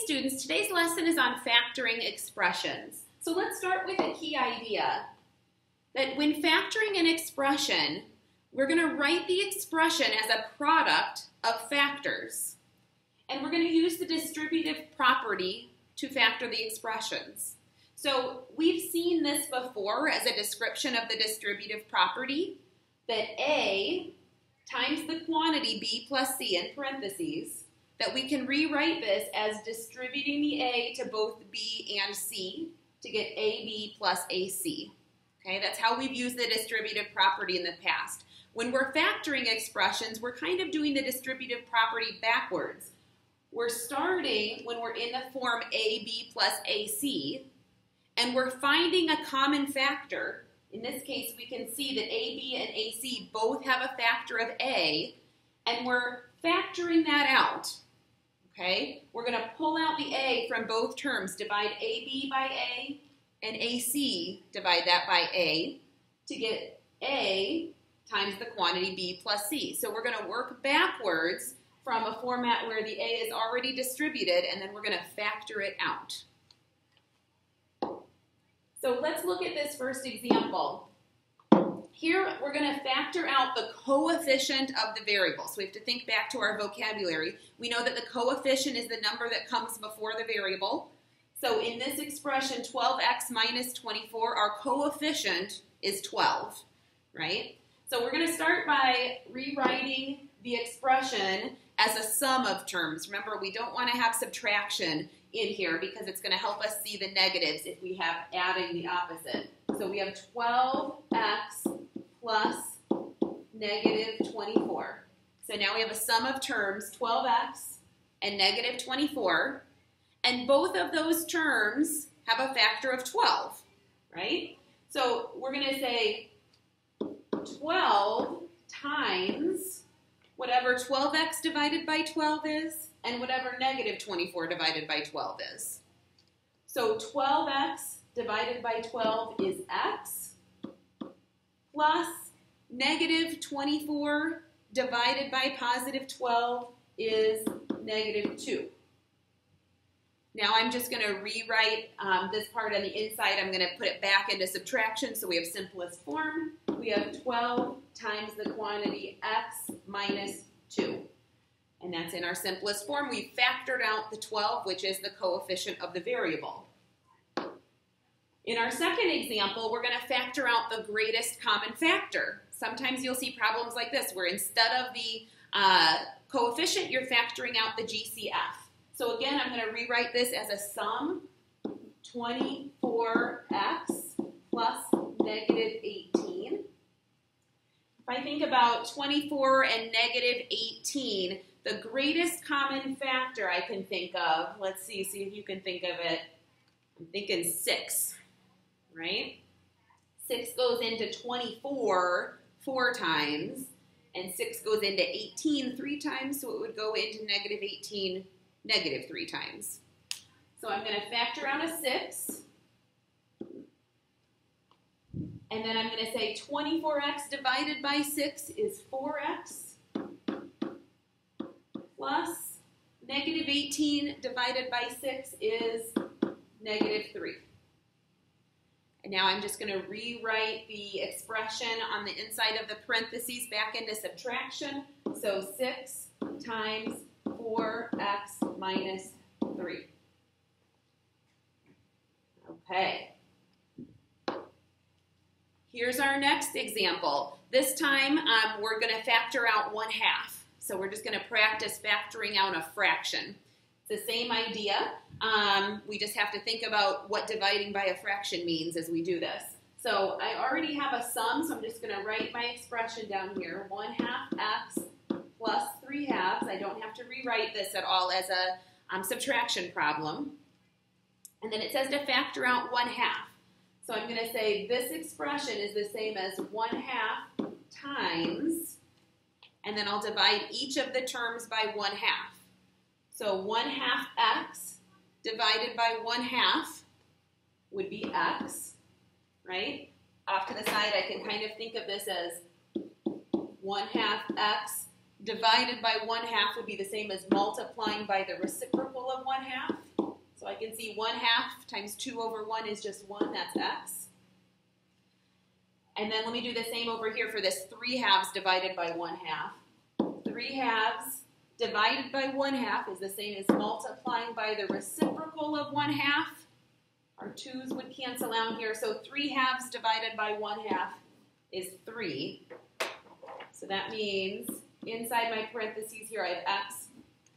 students, today's lesson is on factoring expressions. So let's start with a key idea that when factoring an expression, we're going to write the expression as a product of factors. And we're going to use the distributive property to factor the expressions. So we've seen this before as a description of the distributive property, that A times the quantity B plus C in parentheses, that we can rewrite this as distributing the A to both B and C to get AB plus AC. Okay, that's how we've used the distributive property in the past. When we're factoring expressions, we're kind of doing the distributive property backwards. We're starting when we're in the form AB plus AC, and we're finding a common factor. In this case, we can see that AB and AC both have a factor of A, and we're factoring that out. Okay? We're going to pull out the A from both terms, divide AB by A, and AC, divide that by A, to get A times the quantity B plus C. So we're going to work backwards from a format where the A is already distributed, and then we're going to factor it out. So let's look at this first example. Here we're going to factor out the coefficient of the variable. So we have to think back to our vocabulary. We know that the coefficient is the number that comes before the variable. So in this expression, 12x minus 24, our coefficient is 12, right? So we're going to start by rewriting the expression as a sum of terms. Remember, we don't want to have subtraction in here because it's going to help us see the negatives if we have adding the opposite. So we have 12x plus negative 24. So now we have a sum of terms, 12x and negative 24. And both of those terms have a factor of 12, right? So we're going to say 12 times whatever 12x divided by 12 is, and whatever negative 24 divided by 12 is. So 12x divided by 12 is x, plus negative 24 divided by positive 12 is negative 2. Now I'm just going to rewrite this part on the inside. I'm going to put it back into subtraction, so we have simplest form. We have 12 times the quantity x minus 2. And that's in our simplest form. We factored out the 12, which is the coefficient of the variable. In our second example, we're going to factor out the greatest common factor. Sometimes you'll see problems like this, where instead of the coefficient, you're factoring out the GCF. So again, I'm going to rewrite this as a sum, 24x plus negative 18. If I think about 24 and negative 18, the greatest common factor I can think of, let's see if you can think of it. I'm thinking 6, right? 6 goes into 24 4 times, and 6 goes into 18 3 times, so it would go into negative 18 negative 3 times. So I'm going to factor out a 6. And then I'm going to say 24x divided by 6 is 4x plus negative 18 divided by 6 is negative 3. And now I'm just going to rewrite the expression on the inside of the parentheses back into subtraction. So 6 times 4x minus 3. Okay. Here's our next example. This time we're going to factor out 1/2. So we're just going to practice factoring out a fraction. It's the same idea. We just have to think about what dividing by a fraction means as we do this. So I already have a sum, so I'm just going to write my expression down here. 1/2 x plus 3/2. I don't have to rewrite this at all as a subtraction problem. And then it says to factor out 1/2. So I'm going to say this expression is the same as 1/2 times, and then I'll divide each of the terms by 1/2. So 1/2 x divided by 1/2 would be x, right? Off to the side, I can kind of think of this as 1/2 x divided by 1/2 would be the same as multiplying by the reciprocal of 1/2. see 1/2 times 2 over 1 is just 1, that's x. And then let me do the same over here for this 3/2 divided by 1/2. 3/2 divided by 1/2 is the same as multiplying by the reciprocal of 1/2. Our 2's would cancel out here, so 3/2 divided by 1/2 is 3. So that means inside my parentheses here I have x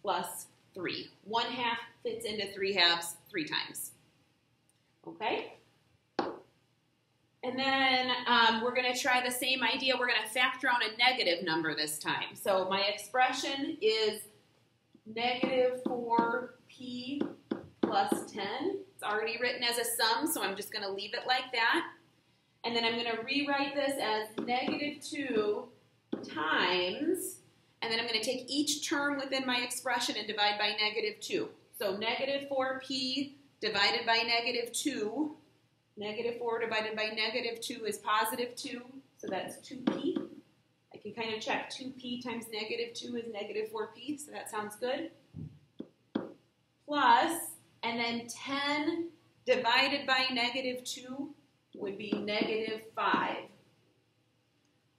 plus 3. 1/2 fits into 3/2 3 times. Okay? And then we're going to try the same idea. We're going to factor out a negative number this time. So my expression is negative 4p plus 10. It's already written as a sum, so I'm just going to leave it like that. And then I'm going to rewrite this as negative 2 times, and then I'm going to take each term within my expression and divide by negative 2. So negative 4p divided by negative 2. Negative 4 divided by negative 2 is positive 2, so that's 2p. I can kind of check 2p times negative 2 is negative 4p, so that sounds good. Plus, and then 10 divided by negative 2 would be negative 5.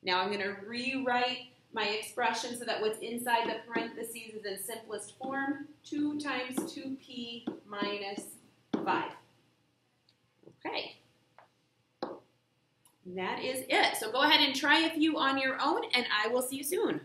Now I'm going to rewrite my expression so that what's inside the parentheses is in simplest form. 2 times 2p minus 5. Okay. And that is it. So go ahead and try a few on your own, and I will see you soon.